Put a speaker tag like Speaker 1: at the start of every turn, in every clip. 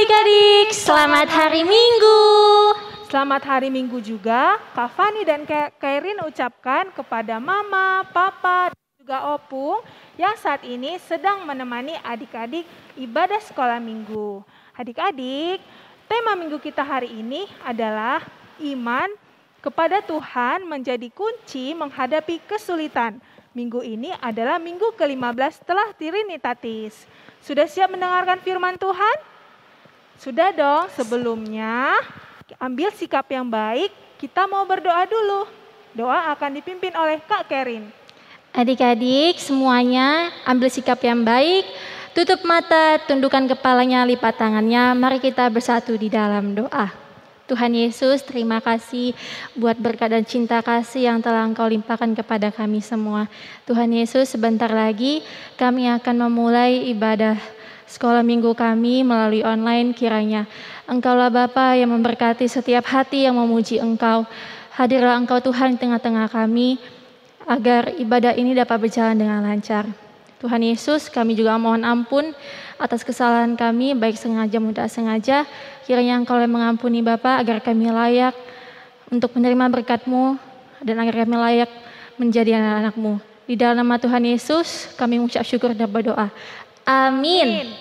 Speaker 1: adik-adik, selamat hari Minggu.
Speaker 2: Selamat hari Minggu juga, Kak Fani dan Kairin ucapkan kepada Mama, Papa, dan juga Opung yang saat ini sedang menemani adik-adik ibadah sekolah Minggu. Adik-adik, tema Minggu kita hari ini adalah iman kepada Tuhan menjadi kunci menghadapi kesulitan. Minggu ini adalah minggu ke-15 setelah Trinitatis. Sudah siap mendengarkan firman Tuhan? Sudah dong, sebelumnya ambil sikap yang baik, kita mau berdoa dulu. Doa akan dipimpin oleh Kak Kerin.
Speaker 1: Adik-adik semuanya ambil sikap yang baik, tutup mata, tundukkan kepalanya, lipat tangannya, mari kita bersatu di dalam doa. Tuhan Yesus, terima kasih buat berkat dan cinta kasih yang telah Engkau limpahkan kepada kami semua. Tuhan Yesus, sebentar lagi kami akan memulai ibadah sekolah minggu kami melalui online. Kiranya Engkaulah Bapa yang memberkati setiap hati yang memuji Engkau. Hadirlah Engkau Tuhan di tengah-tengah kami, agar ibadah ini dapat berjalan dengan lancar. Tuhan Yesus, kami juga mohon ampun atas kesalahan kami, baik sengaja maupun tak sengaja. Kiranya Engkau yang mengampuni Bapa, agar kami layak untuk menerima berkat-Mu, dan agar kami layak menjadi anak-anak-Mu. Di dalam nama Tuhan Yesus, kami mengucap syukur dan berdoa. Amin.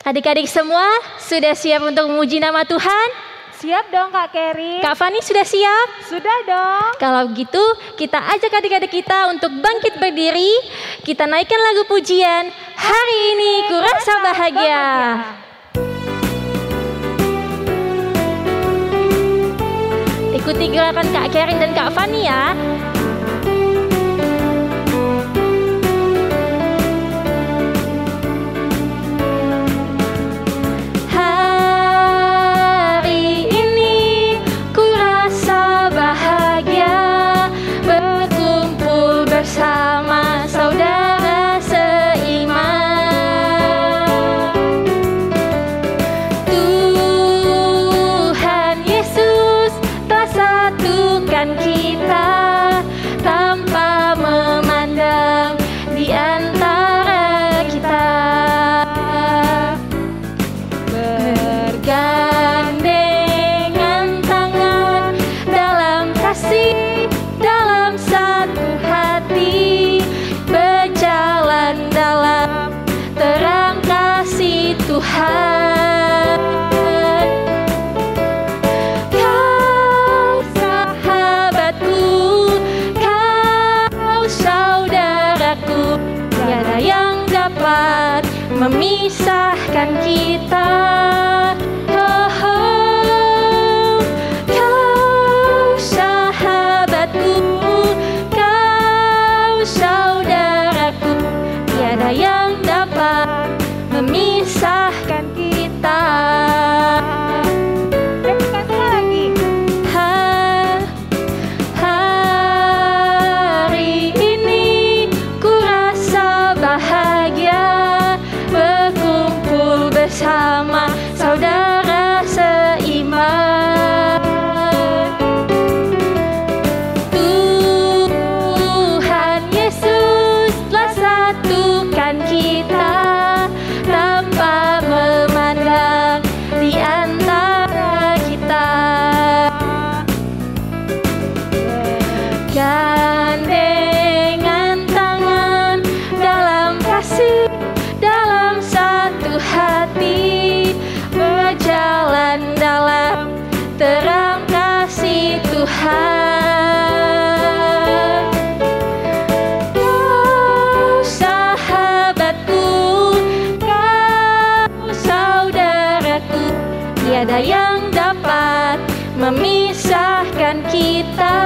Speaker 1: Adik-adik semua sudah siap untuk memuji nama Tuhan?
Speaker 2: Siap dong Kak Kerin.
Speaker 1: Kak Fani sudah siap?
Speaker 2: Sudah dong.
Speaker 1: Kalau gitu kita ajak adik-adik kita untuk bangkit berdiri. Kita naikkan lagu pujian, Hari Ini Ku Rasa Bahagia. Ikuti gerakan Kak Kerin dan Kak Fani ya. Tuhan, Kau sahabatku, Kau saudaraku, tiada yang dapat memisahkan kita. Oh, oh. Kau sahabatku, Kau saudaraku, tiada yang dapat memisahkan kita.
Speaker 2: Lagi.
Speaker 1: Hari ini ku rasa bahagia, berkumpul bersama saudara seiman. Tuhan Yesus telah satukan kita tanpa memandang di antara kita. Gandengan tangan dalam kasih, dalam satu hati, berjalan dalam terang kasih Tuhan. Kau sahabatku, tiada yang dapat memisahkan kita.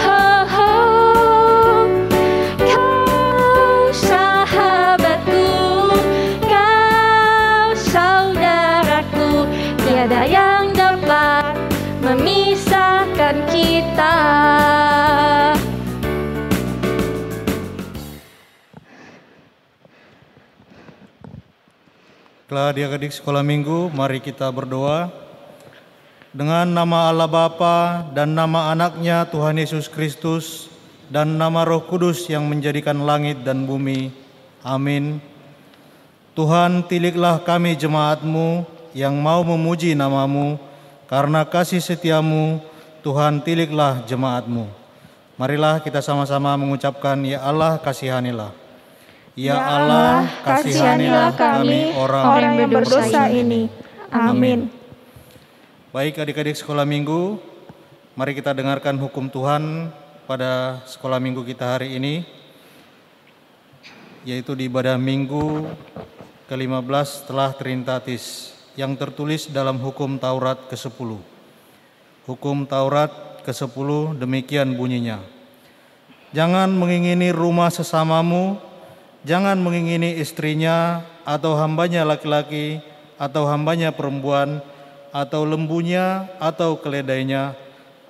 Speaker 1: Oh, oh. Kau sahabatku, Kau saudaraku, tiada yang dapat memisahkan kita.
Speaker 3: Baiklah adik-adik sekolah minggu, mari kita berdoa. Dengan nama Allah Bapa dan nama anaknya Tuhan Yesus Kristus dan nama Roh Kudus yang menjadikan langit dan bumi. Amin. Tuhan, tiliklah kami jemaat-Mu yang mau memuji nama-Mu, karena kasih setiamu, Tuhan, tiliklah jemaat-Mu. Marilah kita sama-sama mengucapkan, Ya Allah, kasihanilah. Ya Allah, kasihanilah kami orang yang berdosa ini. Amin. Baik adik-adik sekolah minggu, mari kita dengarkan hukum Tuhan pada sekolah minggu kita hari ini, yaitu di ibadah minggu ke-15 setelah Trinitatis, yang tertulis dalam hukum Taurat ke-10. Hukum Taurat ke-10 demikian bunyinya. Jangan mengingini rumah sesamamu, jangan mengingini istrinya, atau hambanya laki-laki, atau hambanya perempuan, atau lembunya, atau keledainya,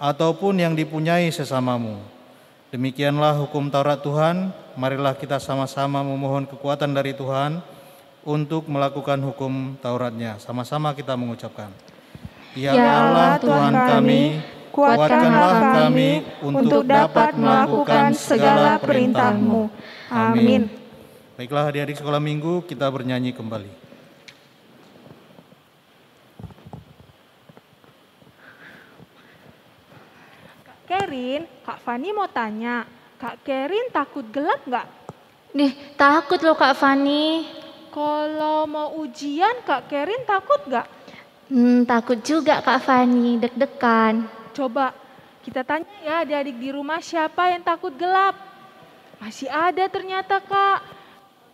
Speaker 3: ataupun yang dipunyai sesamamu. Demikianlah hukum Taurat Tuhan. Marilah kita sama-sama memohon kekuatan dari Tuhan untuk melakukan hukum Tauratnya. Sama-sama kita mengucapkan, Ya Allah Tuhan kami, kuatkanlah kami untuk dapat melakukan segala perintah-Mu. Amin. Baiklah adik-adik sekolah minggu, kita bernyanyi kembali.
Speaker 2: Kerin, Kak Fani mau tanya, Kak Kerin takut gelap nggak?
Speaker 1: Nih, takut loh Kak Fani.
Speaker 2: Kalau mau ujian, Kak Kerin takut nggak?
Speaker 1: Takut juga Kak Fani, deg-degan.
Speaker 2: Coba kita tanya ya adik-adik di rumah siapa yang takut gelap? Masih ada ternyata Kak.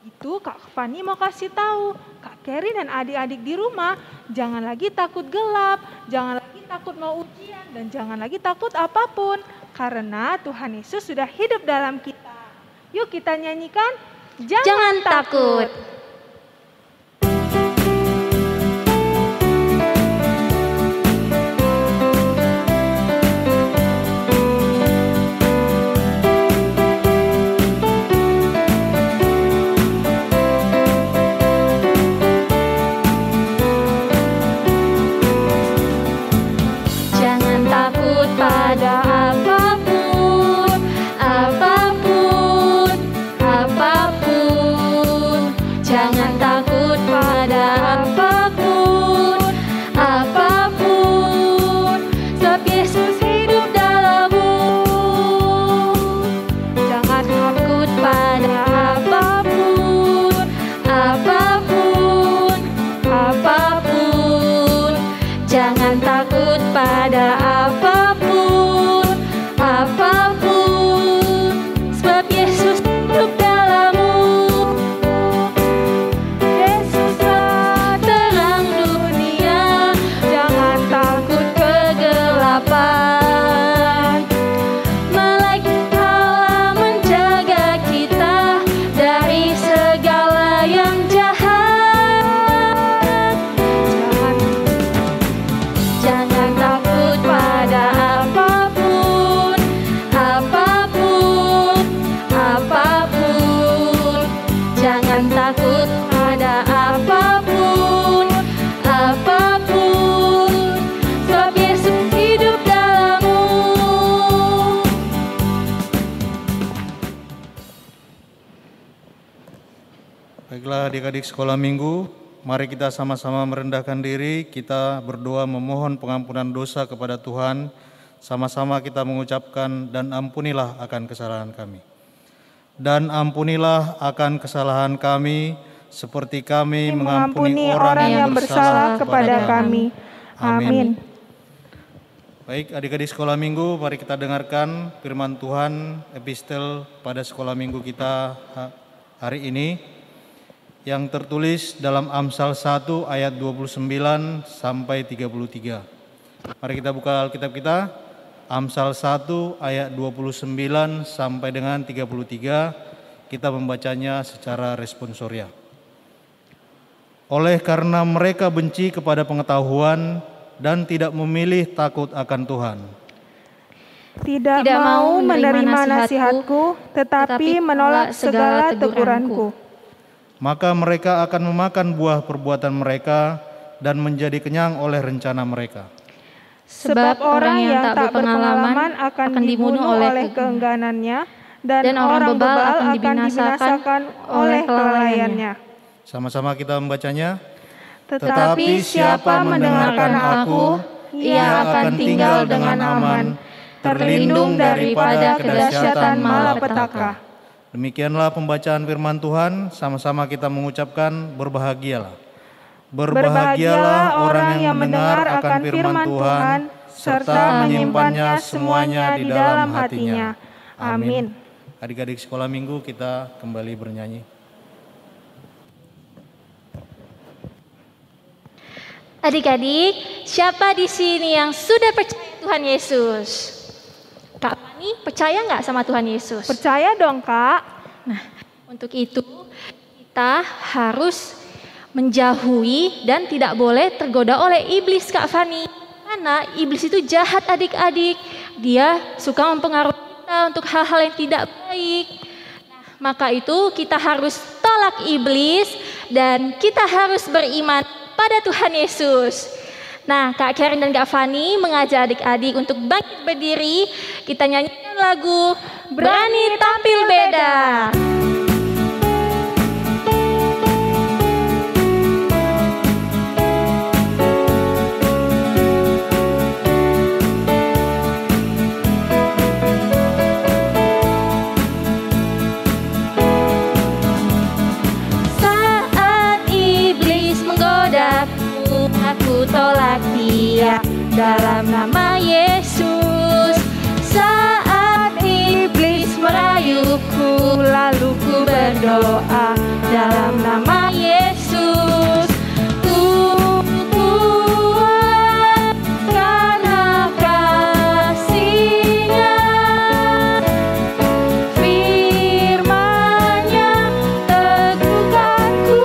Speaker 2: Itu Kak Fani mau kasih tahu, Kak Kerin dan adik-adik di rumah jangan lagi takut gelap, jangan lagi takut mau ujian, dan jangan lagi takut apapun. Karena Tuhan Yesus sudah hidup dalam kita. Yuk kita nyanyikan,
Speaker 1: Jangan takut. Jangan takut pada apapun, apapun, apapun. Jangan takut pada apapun, apapun. Sebab Yesus hidup dalammu. Jangan takut pada apapun, apapun, apapun. Jangan takut pada apapun, apapun. Sebab Yesus hidup dalammu. Yesuslah terang dunia. Jangan takut kegelapan. Malaikat Allah menjaga kita dari segala yang jahat. Jangan takut pada apapun, apapun, apapun. Jangan takut pada apapun, apapun. Sebab Yesus hidup dalammu.
Speaker 3: Baiklah adik-adik sekolah minggu, mari kita sama-sama merendahkan diri, kita berdoa memohon pengampunan dosa kepada Tuhan. Sama-sama kita mengucapkan, dan ampunilah akan kesalahan kami. Dan ampunilah akan kesalahan kami, seperti kami mengampuni orang yang bersalah kepada kami. Amin. Baik adik-adik sekolah minggu, mari kita dengarkan firman Tuhan epistel pada sekolah minggu kita hari ini, yang tertulis dalam Amsal 1 ayat 29 sampai 33. Mari kita buka Alkitab kita, Amsal 1 ayat 29 sampai dengan 33, kita membacanya secara responsoria. Oleh karena mereka benci kepada pengetahuan dan tidak memilih takut akan Tuhan.
Speaker 2: Tidak mau menerima nasihatku, tetapi menolak segala teguranku.
Speaker 3: Maka mereka akan memakan buah perbuatan mereka dan menjadi kenyang oleh rencana mereka.
Speaker 2: Sebab orang yang tak berpengalaman akan dibunuh oleh keengganannya, dan orang bebal akan dibinasakan oleh kelalaiannya.
Speaker 3: Sama-sama kita membacanya.
Speaker 2: Tetapi siapa mendengarkan aku, ia akan tinggal dengan aman, terlindung daripada kedahsyatan malapetaka.
Speaker 3: Demikianlah pembacaan firman Tuhan, sama-sama kita mengucapkan berbahagialah. Berbahagialah orang yang mendengar akan firman Tuhan, serta menyimpannya semuanya di dalam hatinya. Amin. Adik-adik sekolah minggu, kita kembali bernyanyi.
Speaker 1: Adik-adik, siapa di sini yang sudah percaya Tuhan Yesus? Kak Fani, percaya nggak sama Tuhan Yesus?
Speaker 2: Percaya dong, Kak.
Speaker 1: Nah, untuk itu kita harus menjauhi dan tidak boleh tergoda oleh iblis, Kak Fani. Karena iblis itu jahat, adik-adik. Dia suka mempengaruhi kita untuk hal-hal yang tidak baik. Nah, maka itu kita harus tolak iblis dan kita harus beriman pada Tuhan Yesus. Nah, Kak Karen dan Kak Fani mengajak adik-adik untuk bangkit berdiri. Kita nyanyikan lagu Berani Tampil Beda. Aku tolak dia dalam nama Yesus. Saat iblis merayuku, lalu ku berdoa dalam nama Yesus. Ku kuat karena kasih-Nya, firman-Nya teguhkanku.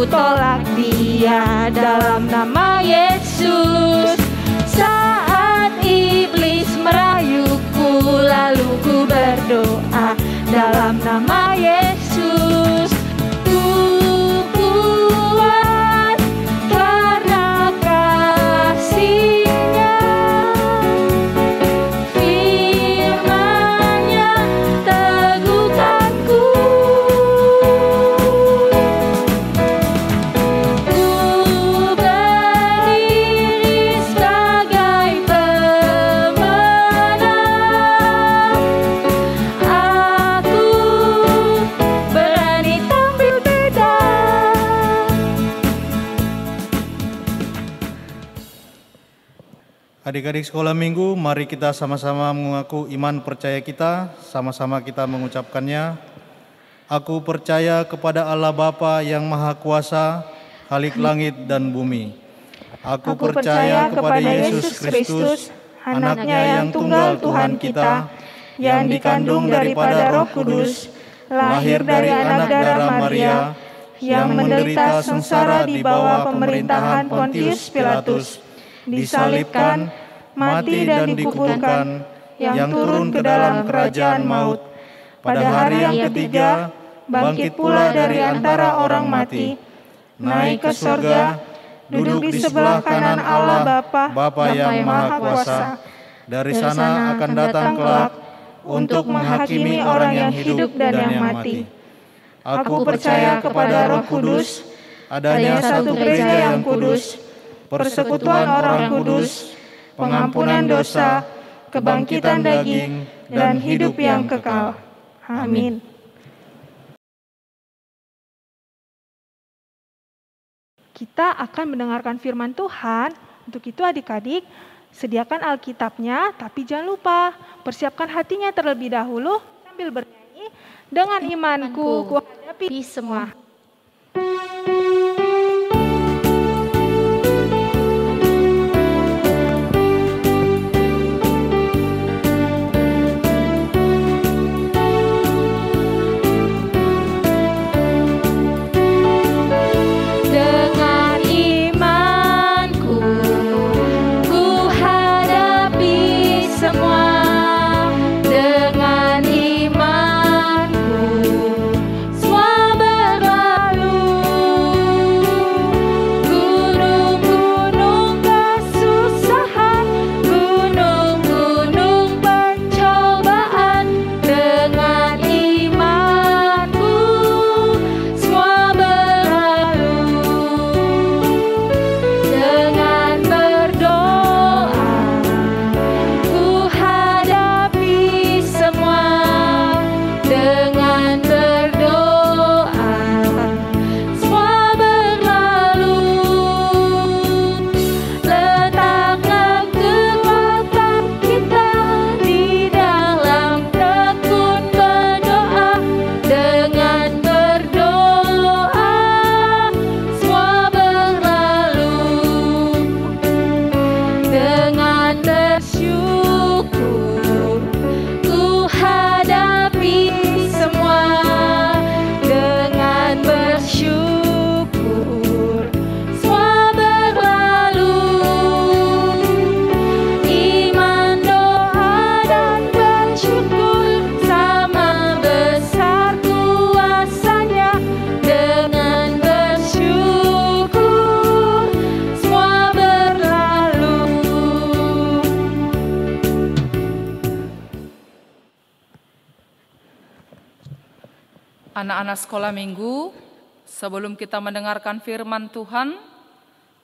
Speaker 1: Tolak dia dalam nama Yesus. Saat iblis merayuku, lalu ku berdoa dalam nama Yesus. Ku kuat karena kasih-Nya, firman-Nya teguhkanku.
Speaker 3: Adik-adik sekolah minggu, mari kita sama-sama mengaku iman percaya kita, sama-sama kita mengucapkannya. Aku percaya kepada Allah Bapa yang Maha Kuasa, Khalik langit dan bumi. Aku percaya kepada Yesus Kristus, anaknya yang tunggal Tuhan kita, yang dikandung daripada Roh Kudus, lahir dari anak darah Maria, yang menderita sengsara di bawah pemerintahan Pontius Pilatus, disalibkan, mati dan dikuburkan, yang turun ke dalam kerajaan maut. Pada hari yang ketiga, bangkit pula dari antara orang mati, naik ke surga, duduk di sebelah kanan Allah Bapa yang Maha Kuasa. Dari sana akan datang kelak untuk menghakimi orang yang hidup dan yang mati. Aku percaya kepada Roh Kudus, adanya satu gereja yang kudus, persekutuan orang kudus, pengampunan dosa, kebangkitan daging, dan hidup yang kekal. Amin.
Speaker 2: Kita akan mendengarkan firman Tuhan. Untuk itu adik-adik, sediakan Alkitabnya, tapi jangan lupa persiapkan hatinya terlebih dahulu sambil bernyanyi. Dengan imanku kuhadapi semua.
Speaker 1: Dengan imanku
Speaker 4: Anak-anak sekolah minggu, sebelum kita mendengarkan firman Tuhan,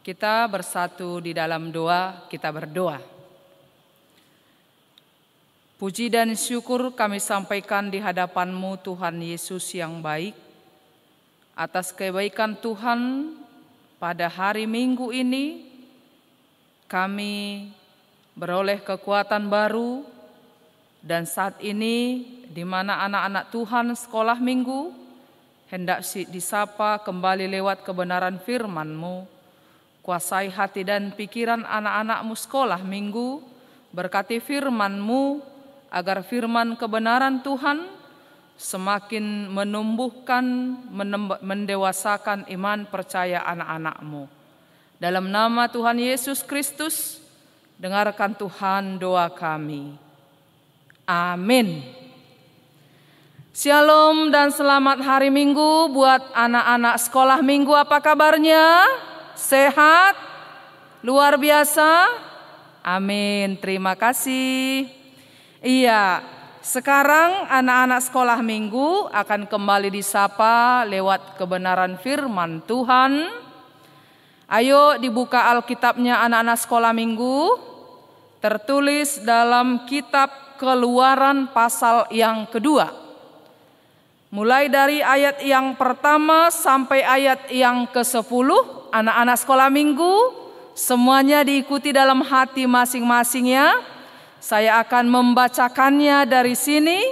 Speaker 4: kita bersatu di dalam doa, kita berdoa. Puji dan syukur kami sampaikan di hadapan-Mu Tuhan Yesus yang baik, atas kebaikan Tuhan pada hari Minggu ini, kami beroleh kekuatan baru, dan saat ini di mana anak-anak Tuhan sekolah minggu hendak disapa kembali lewat kebenaran firman-Mu. Kuasai hati dan pikiran anak-anak-Mu sekolah minggu, berkati firman-Mu agar firman kebenaran Tuhan semakin menumbuhkan, mendewasakan iman percaya anak-anak-Mu. Dalam nama Tuhan Yesus Kristus, dengarkan Tuhan doa kami. Amin. Shalom dan selamat hari Minggu buat anak-anak sekolah minggu. Apa kabarnya? Sehat? Luar biasa? Amin. Terima kasih. Iya, sekarang anak-anak sekolah minggu akan kembali disapa lewat kebenaran firman Tuhan. Ayo dibuka Alkitabnya anak-anak sekolah minggu. Tertulis dalam kitab Keluaran pasal yang kedua. Mulai dari ayat yang pertama sampai ayat yang ke-10, anak-anak sekolah minggu semuanya diikuti dalam hati masing-masing ya. Saya akan membacakannya dari sini.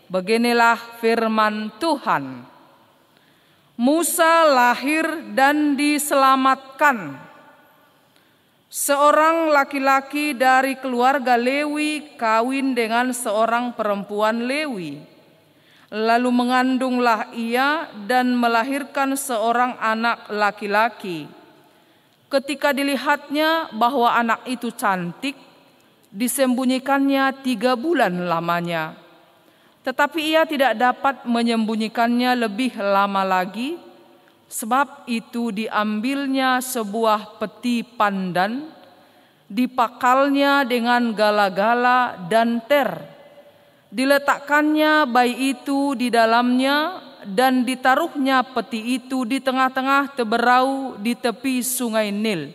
Speaker 4: Beginilah firman Tuhan. Musa lahir dan diselamatkan. Seorang laki-laki dari keluarga Lewi kawin dengan seorang perempuan Lewi. Lalu mengandunglah ia dan melahirkan seorang anak laki-laki. Ketika dilihatnya bahwa anak itu cantik, disembunyikannya 3 bulan lamanya. Tetapi ia tidak dapat menyembunyikannya lebih lama lagi, sebab itu diambilnya sebuah peti pandan, dipakalnya dengan gala-gala dan ter. Diletakkannya bayi itu di dalamnya dan ditaruhnya peti itu di tengah-tengah teberau di tepi sungai Nil.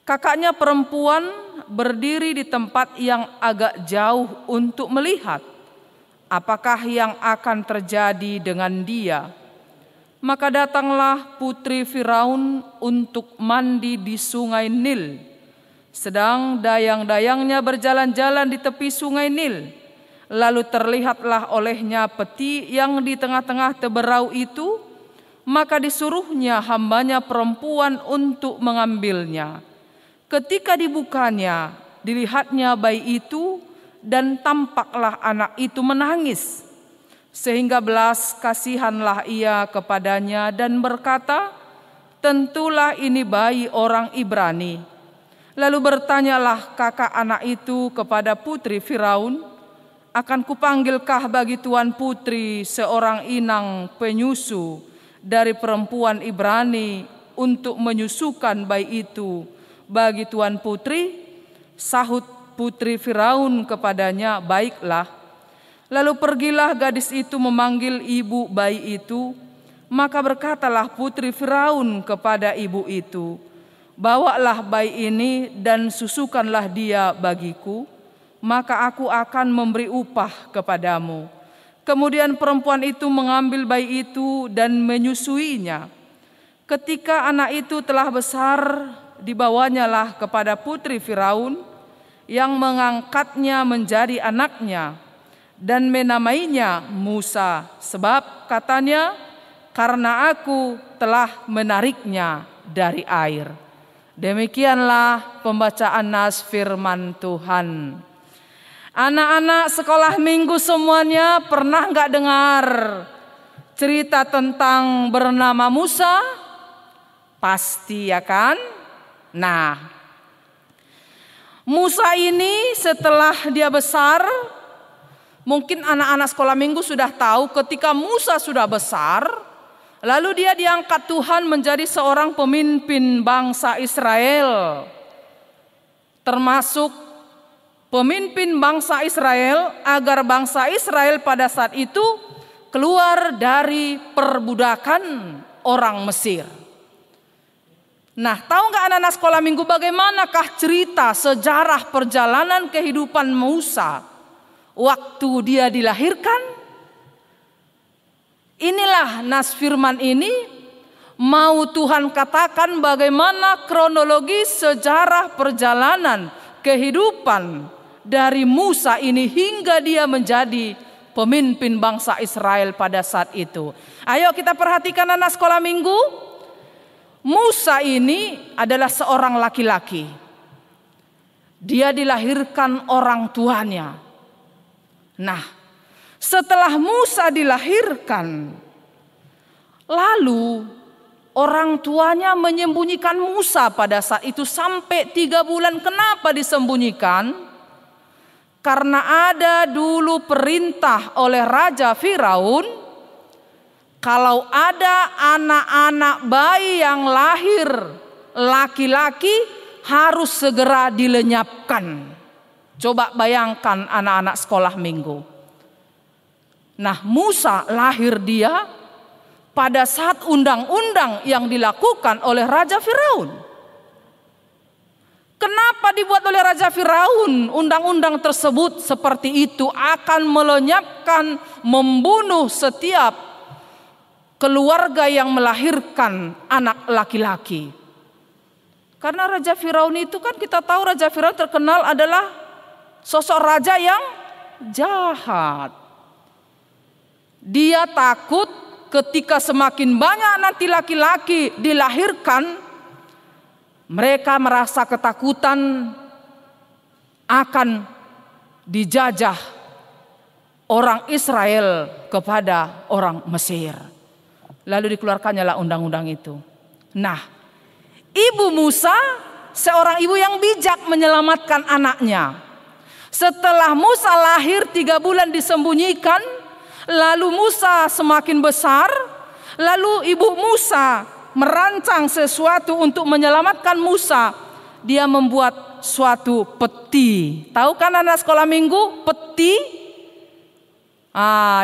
Speaker 4: Kakaknya perempuan berdiri di tempat yang agak jauh untuk melihat apakah yang akan terjadi dengan dia. Maka datanglah putri Firaun untuk mandi di sungai Nil. Sedang dayang-dayangnya berjalan-jalan di tepi sungai Nil. Lalu terlihatlah olehnya peti yang di tengah-tengah teberau itu. Maka disuruhnya hambanya perempuan untuk mengambilnya. Ketika dibukanya, dilihatnya bayi itu dan tampaklah anak itu menangis. Sehingga belas kasihanlah ia kepadanya dan berkata, tentulah ini bayi orang Ibrani. Lalu bertanyalah kakak anak itu kepada putri Firaun, akan kupanggilkah bagi tuan putri seorang inang penyusu dari perempuan Ibrani untuk menyusukan bayi itu bagi tuan putri? Sahut putri Firaun kepadanya, baiklah. Lalu pergilah gadis itu memanggil ibu bayi itu. Maka berkatalah putri Firaun kepada ibu itu, bawalah bayi ini dan susukanlah dia bagiku, maka aku akan memberi upah kepadamu. Kemudian perempuan itu mengambil bayi itu dan menyusuinya. Ketika anak itu telah besar, dibawanyalah kepada putri Firaun yang mengangkatnya menjadi anaknya dan menamainya Musa, sebab katanya, karena aku telah menariknya dari air. Demikianlah pembacaan nas firman Tuhan. Anak-anak sekolah minggu semuanya pernah nggak dengar cerita tentang bernama Musa? Pasti ya kan? Nah, Musa ini setelah dia besar, mungkin anak-anak sekolah minggu sudah tahu ketika Musa sudah besar, lalu dia diangkat Tuhan menjadi seorang pemimpin bangsa Israel. Termasuk pemimpin bangsa Israel agar bangsa Israel pada saat itu keluar dari perbudakan orang Mesir. Nah, tahu nggak anak-anak sekolah minggu bagaimanakah cerita sejarah perjalanan kehidupan Musa waktu dia dilahirkan? Inilah nas firman ini mau Tuhan katakan bagaimana kronologi sejarah perjalanan kehidupan dari Musa ini hingga dia menjadi pemimpin bangsa Israel pada saat itu. Ayo kita perhatikan anak sekolah minggu. Musa ini adalah seorang laki-laki. Dia dilahirkan orang tuanya. Nah, setelah Musa dilahirkan, lalu orang tuanya menyembunyikan Musa pada saat itu sampai 3 bulan. Kenapa disembunyikan? Karena ada dulu perintah oleh Raja Firaun, kalau ada anak-anak bayi yang lahir laki-laki harus segera dilenyapkan. Coba bayangkan anak-anak sekolah minggu. Nah, Musa lahir dia pada saat undang-undang yang dilakukan oleh Raja Firaun. Kenapa dibuat oleh Raja Firaun undang-undang tersebut seperti itu akan melenyapkan, membunuh setiap keluarga yang melahirkan anak laki-laki. Karena Raja Firaun itu kan kita tahu Raja Firaun terkenal adalah sosok raja yang jahat. Dia takut ketika semakin banyak nanti laki-laki dilahirkan, mereka merasa ketakutan akan dijajah orang Israel kepada orang Mesir. Lalu dikeluarkannya lah undang-undang itu. Nah, ibu Musa seorang ibu yang bijak menyelamatkan anaknya. Setelah Musa lahir 3 bulan disembunyikan, lalu Musa semakin besar, lalu ibu Musa merancang sesuatu untuk menyelamatkan Musa. Dia membuat suatu peti. Tahu kan anak sekolah minggu peti?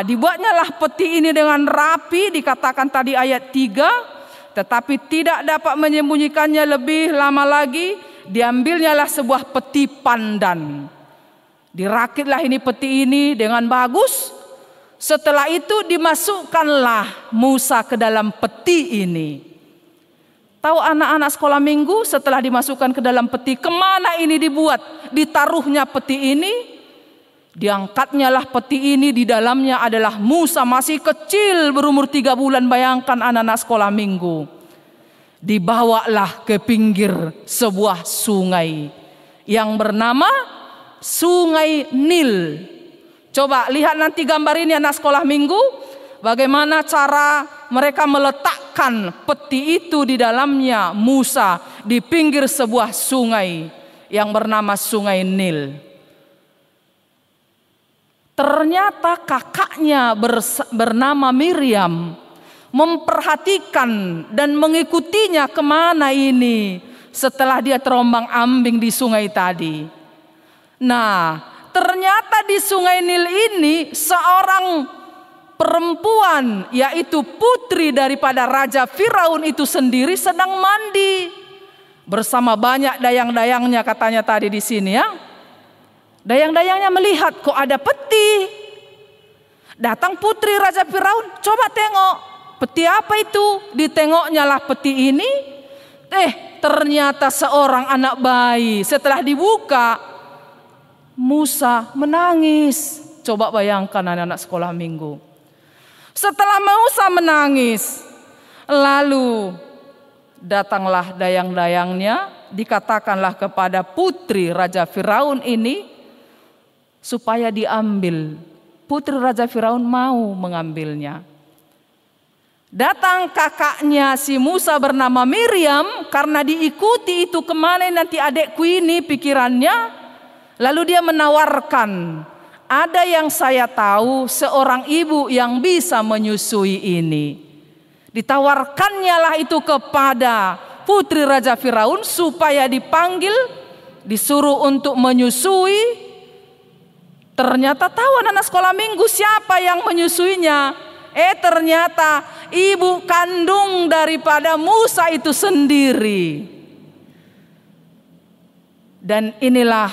Speaker 4: Dibuatnya lah peti ini dengan rapi, dikatakan tadi ayat 3, tetapi tidak dapat menyembunyikannya lebih lama lagi. Diambilnya lah sebuah peti pandan. Dirakitlah ini peti ini dengan bagus. Setelah itu dimasukkanlah Musa ke dalam peti ini. Tahu anak-anak sekolah minggu setelah dimasukkan ke dalam peti, kemana ini dibuat? Ditaruhnya peti ini. Diangkatnya lah peti ini, di dalamnya adalah Musa masih kecil berumur 3 bulan. Bayangkan anak-anak sekolah minggu. Dibawalah ke pinggir sebuah sungai yang bernama Sungai Nil. Coba lihat nanti gambar ini anak sekolah minggu. Bagaimana cara mereka meletakkan peti itu di dalamnya Musa di pinggir sebuah sungai yang bernama Sungai Nil. Ternyata kakaknya bernama Miriam memperhatikan dan mengikutinya kemana ini setelah dia terombang ambing di sungai tadi. Nah, ternyata di Sungai Nil ini seorang perempuan, yaitu putri daripada Raja Firaun itu sendiri sedang mandi bersama banyak dayang-dayangnya, katanya tadi di sini ya. Dayang-dayangnya melihat kok ada peti. Datang putri Raja Firaun, coba tengok peti apa itu. Ditengoknya lah peti ini. Ternyata seorang anak bayi. Setelah dibuka, Musa menangis. Coba bayangkan anak-anak sekolah minggu. Setelah Musa menangis, lalu datanglah dayang-dayangnya. Dikatakanlah kepada putri Raja Firaun ini supaya diambil. Putri Raja Firaun mau mengambilnya. Datang kakaknya si Musa bernama Miriam, karena diikuti itu kemana nanti adekku ini pikirannya. Lalu dia menawarkan, ada yang saya tahu seorang ibu yang bisa menyusui ini. Ditawarkannya lah itu kepada putri Raja Firaun supaya dipanggil, disuruh untuk menyusui. Ternyata tahu anak-anak sekolah minggu siapa yang menyusuinya? Ternyata ibu kandung daripada Musa itu sendiri. Dan inilah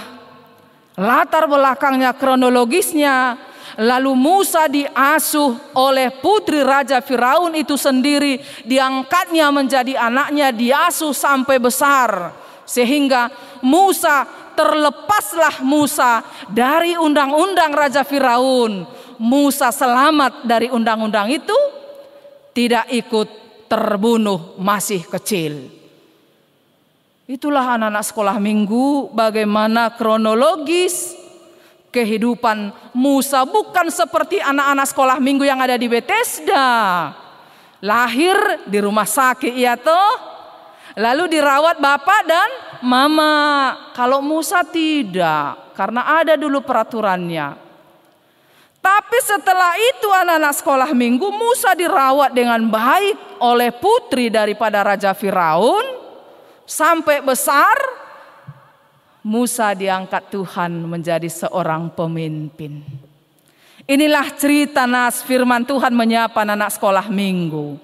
Speaker 4: latar belakangnya, kronologisnya. Lalu Musa diasuh oleh putri Raja Firaun itu sendiri. Diangkatnya menjadi anaknya, diasuh sampai besar. Sehingga terlepaslah Musa dari undang-undang Raja Firaun. Musa selamat dari undang-undang itu, tidak ikut terbunuh masih kecil. Itulah anak-anak sekolah minggu bagaimana kronologis kehidupan Musa. Bukan seperti anak-anak sekolah minggu yang ada di Bethesda. Lahir di rumah sakit ya toh, lalu dirawat bapak dan mama. Kalau Musa tidak, karena ada dulu peraturannya. Tapi setelah itu anak-anak sekolah minggu, Musa dirawat dengan baik oleh putri daripada Raja Firaun. Sampai besar, Musa diangkat Tuhan menjadi seorang pemimpin. Inilah cerita nas firman Tuhan menyapa anak sekolah minggu.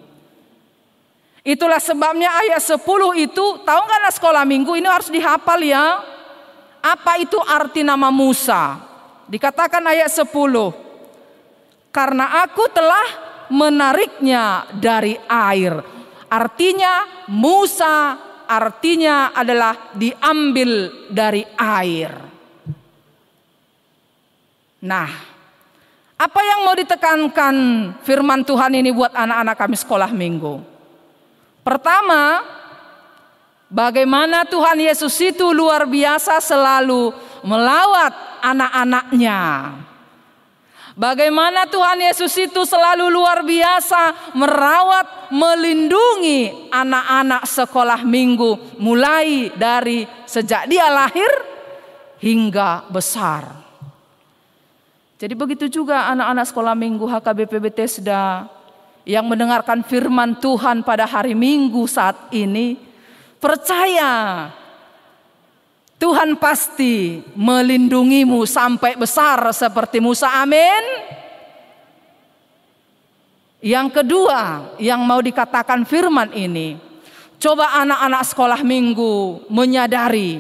Speaker 4: Itulah sebabnya ayat 10 itu, tahu nggak anak sekolah minggu, ini harus dihafal ya. Apa itu arti nama Musa? Dikatakan ayat 10. Karena aku telah menariknya dari air. Artinya Musa artinya adalah diambil dari air. Nah, apa yang mau ditekankan firman Tuhan ini buat anak-anak kami sekolah minggu? Pertama, bagaimana Tuhan Yesus itu luar biasa selalu melawat anak-anaknya. Bagaimana Tuhan Yesus itu selalu luar biasa merawat, melindungi anak-anak sekolah minggu. Mulai dari sejak dia lahir hingga besar. Jadi begitu juga anak-anak sekolah minggu HKBP Bethesda yang mendengarkan firman Tuhan pada hari Minggu saat ini. Percaya Tuhan pasti melindungimu sampai besar seperti Musa. Amin. Yang kedua yang mau dikatakan firman ini, coba anak-anak sekolah minggu menyadari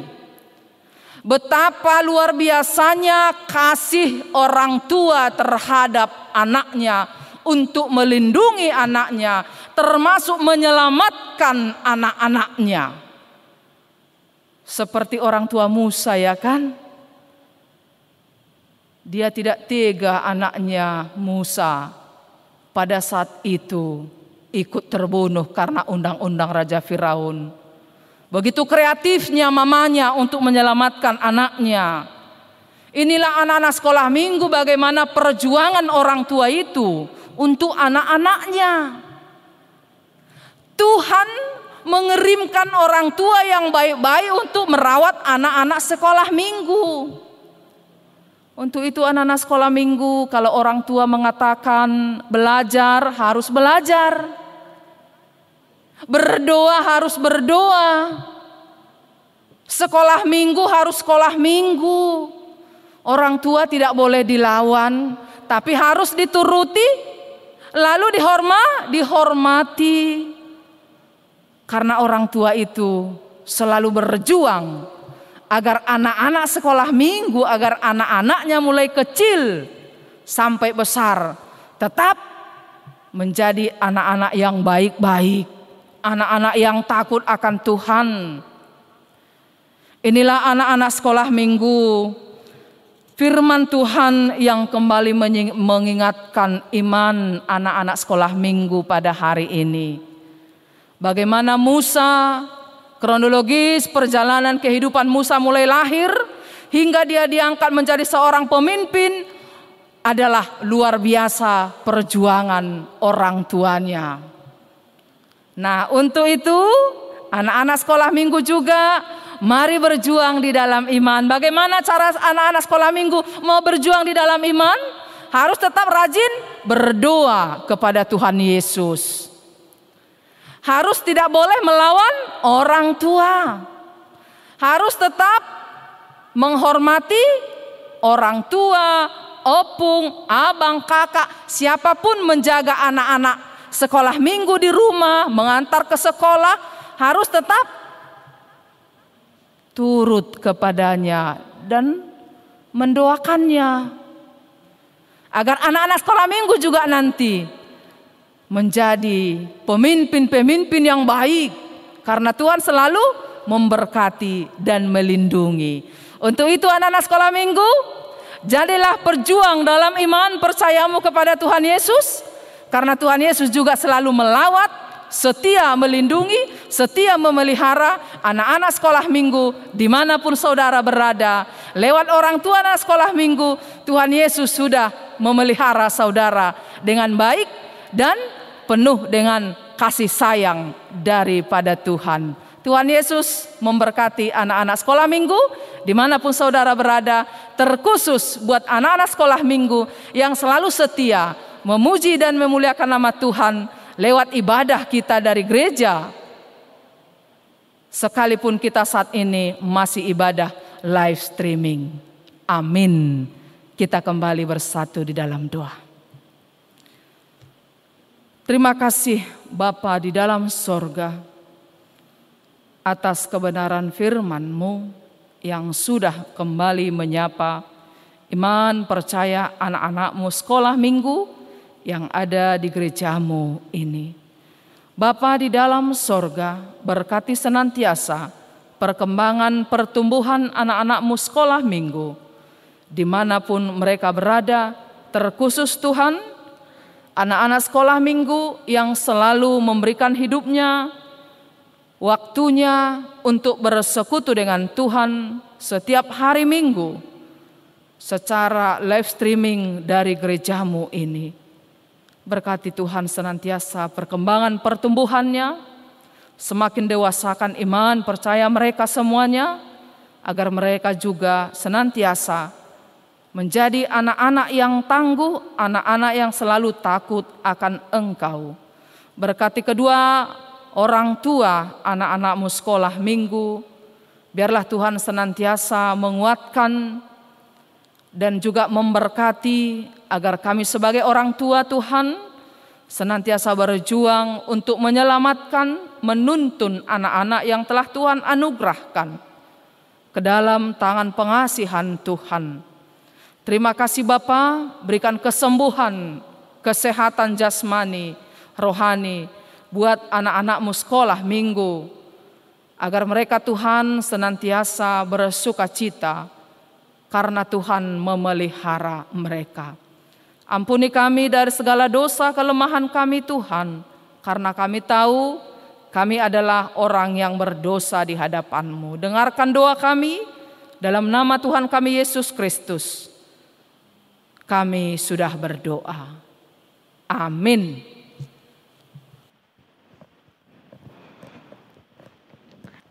Speaker 4: betapa luar biasanya kasih orang tua terhadap anaknya untuk melindungi anaknya, termasuk menyelamatkan anak-anaknya. Seperti orang tua Musa ya kan? Dia tidak tega anaknya Musa pada saat itu ikut terbunuh karena undang-undang Raja Firaun. Begitu kreatifnya mamanya untuk menyelamatkan anaknya. Inilah anak-anak sekolah minggu bagaimana perjuangan orang tua itu untuk anak-anaknya. Tuhan mengirimkan orang tua yang baik-baik untuk merawat anak-anak sekolah minggu. Untuk itu anak-anak sekolah minggu, kalau orang tua mengatakan belajar, harus belajar. Berdoa, harus berdoa. Sekolah minggu, harus sekolah minggu. Orang tua tidak boleh dilawan, tapi harus dituruti, lalu dihormati. Karena orang tua itu selalu berjuang agar anak-anak sekolah minggu, agar anak-anaknya mulai kecil sampai besar tetap menjadi anak-anak yang baik-baik, anak-anak yang takut akan Tuhan. Inilah anak-anak sekolah minggu, firman Tuhan yang kembali mengingatkan iman anak-anak sekolah minggu pada hari ini. Bagaimana Musa, kronologis perjalanan kehidupan Musa mulai lahir hingga dia diangkat menjadi seorang pemimpin adalah luar biasa perjuangan orang tuanya. Nah, untuk itu anak-anak sekolah minggu juga mari berjuang di dalam iman. Bagaimana cara anak-anak sekolah minggu mau berjuang di dalam iman? Harus tetap rajin berdoa kepada Tuhan Yesus. Harus tidak boleh melawan orang tua. Harus tetap menghormati orang tua, opung, abang, kakak, siapapun menjaga anak-anak sekolah minggu di rumah, mengantar ke sekolah, harus tetap turut kepadanya dan mendoakannya. Agar anak-anak sekolah minggu juga nanti menjadi pemimpin-pemimpin yang baik. Karena Tuhan selalu memberkati dan melindungi. Untuk itu anak-anak sekolah minggu, jadilah perjuang dalam iman percayamu kepada Tuhan Yesus. Karena Tuhan Yesus juga selalu melawat, setia melindungi, setia memelihara anak-anak sekolah minggu dimanapun saudara berada. Lewat orang tua anak sekolah minggu, Tuhan Yesus sudah memelihara saudara dengan baik dan penuh dengan kasih sayang daripada Tuhan. Tuhan Yesus memberkati anak-anak sekolah minggu dimanapun saudara berada, terkhusus buat anak-anak sekolah minggu yang selalu setia memuji dan memuliakan nama Tuhan lewat ibadah kita dari gereja. Sekalipun kita saat ini masih ibadah live streaming. Amin. Kita kembali bersatu di dalam doa. Terima kasih Bapa di dalam sorga atas kebenaran firman-Mu yang sudah kembali menyapa iman percaya anak-anak-Mu sekolah minggu yang ada di gereja-Mu ini. Bapa di dalam sorga, berkati senantiasa perkembangan pertumbuhan anak-anak-Mu sekolah minggu dimanapun mereka berada, terkhusus Tuhan anak-anak sekolah minggu yang selalu memberikan hidupnya, waktunya untuk bersekutu dengan Tuhan setiap hari Minggu secara live streaming dari gereja-Mu ini. Berkati Tuhan senantiasa perkembangan pertumbuhannya, semakin dewasakan iman percaya mereka semuanya, agar mereka juga senantiasa menjadi anak-anak yang tangguh, anak-anak yang selalu takut akan Engkau. Berkati kedua orang tua anak-anak-Mu sekolah minggu, biarlah Tuhan senantiasa menguatkan dan juga memberkati agar kami sebagai orang tua Tuhan senantiasa berjuang untuk menyelamatkan, menuntun anak-anak yang telah Tuhan anugerahkan ke dalam tangan pengasihan Tuhan. Terima kasih Bapa, berikan kesembuhan, kesehatan jasmani, rohani buat anak-anak-Mu sekolah minggu, agar mereka Tuhan senantiasa bersukacita karena Tuhan memelihara mereka. Ampuni kami dari segala dosa kelemahan kami Tuhan, karena kami tahu kami adalah orang yang berdosa di hadapan-Mu. Dengarkan doa kami dalam nama Tuhan kami Yesus Kristus. Kami sudah berdoa. Amin.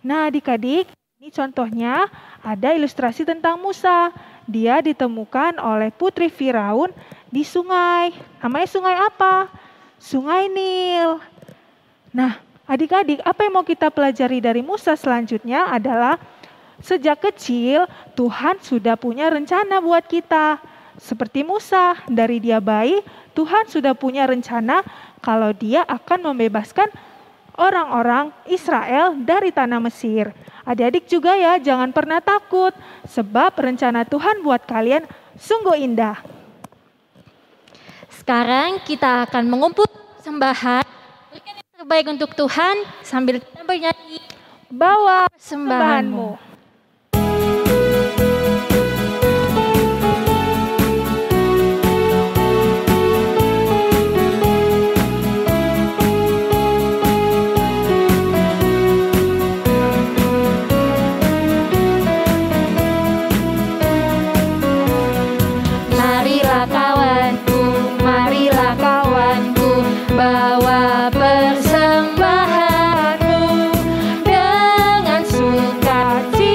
Speaker 2: Nah adik-adik, ini contohnya ada ilustrasi tentang Musa. Dia ditemukan oleh putri Firaun di sungai. Namanya sungai apa? Sungai Nil. Nah adik-adik, apa yang mau kita pelajari dari Musa selanjutnya adalah sejak kecil Tuhan sudah punya rencana buat kita. Seperti Musa, dari dia bayi, Tuhan sudah punya rencana kalau dia akan membebaskan orang-orang Israel dari tanah Mesir. Adik-adik juga ya, jangan pernah takut, sebab rencana Tuhan buat kalian sungguh indah.
Speaker 1: Sekarang kita akan mengumpul sembahan, berikan yang terbaik untuk Tuhan sambil kita bernyanyi,
Speaker 2: Bawa
Speaker 1: sembahanmu.
Speaker 5: Bawa persembahanmu dengan sukacita.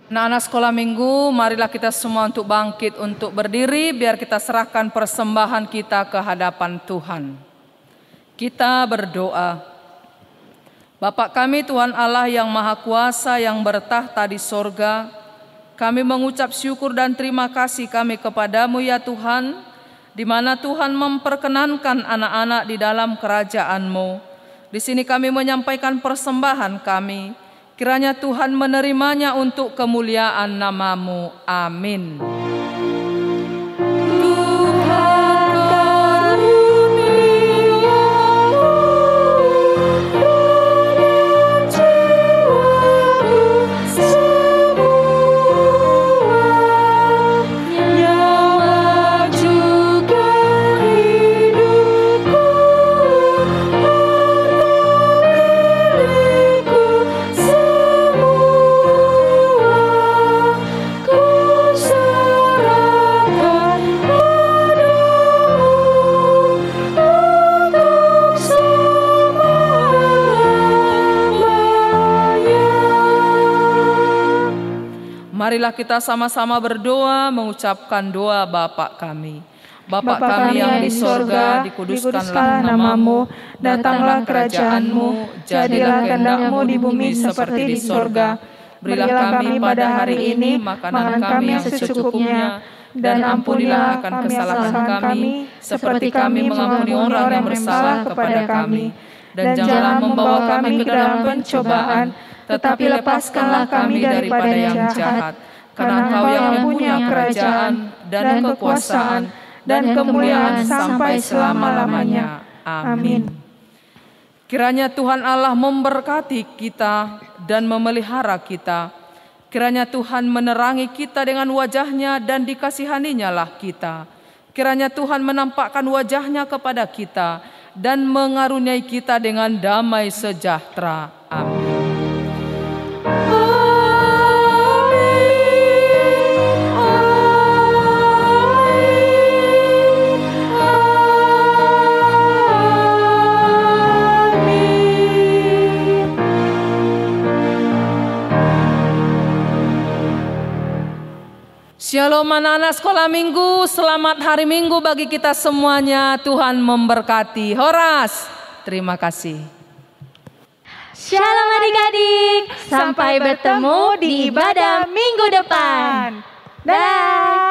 Speaker 4: Anak-anak sekolah minggu, marilah kita semua untuk bangkit, untuk berdiri, biar kita serahkan persembahan kita ke hadapan Tuhan. Kita berdoa. Bapa kami Tuhan Allah yang Maha Kuasa yang bertahta di sorga, kami mengucap syukur dan terima kasih kami kepadamu ya Tuhan, di mana Tuhan memperkenankan anak-anak di dalam kerajaan-Mu. Di sini kami menyampaikan persembahan kami. Kiranya Tuhan menerimanya untuk kemuliaan nama-Mu. Amin. Marilah kita sama-sama berdoa mengucapkan doa Bapa kami. Bapa kami yang di sorga, dikuduskanlah nama-Mu, datanglah kerajaan-Mu, jadilah kehendak-Mu di bumi seperti di sorga. Berilah kami pada hari ini makanan kami yang secukupnya, dan ampunilah akan kesalahan kami, seperti kami mengampuni orang yang bersalah kepada kami. Dan janganlah membawa kami ke dalam pencobaan, tetapi lepaskanlah kami daripada yang jahat. Karena Engkau yang punya kerajaan dan kekuasaan dan kemuliaan sampai selama-lamanya. Amin. Kiranya Tuhan Allah memberkati kita dan memelihara kita. Kiranya Tuhan menerangi kita dengan wajah-Nya dan dikasihani-Nya lah kita. Kiranya Tuhan menampakkan wajah-Nya kepada kita dan mengaruniai kita dengan damai sejahtera. Amin. Shalom anak-anak sekolah minggu, selamat hari minggu bagi kita semuanya. Tuhan memberkati. Horas, terima kasih.
Speaker 1: Shalom adik-adik, sampai bertemu di ibadah minggu depan. Dah.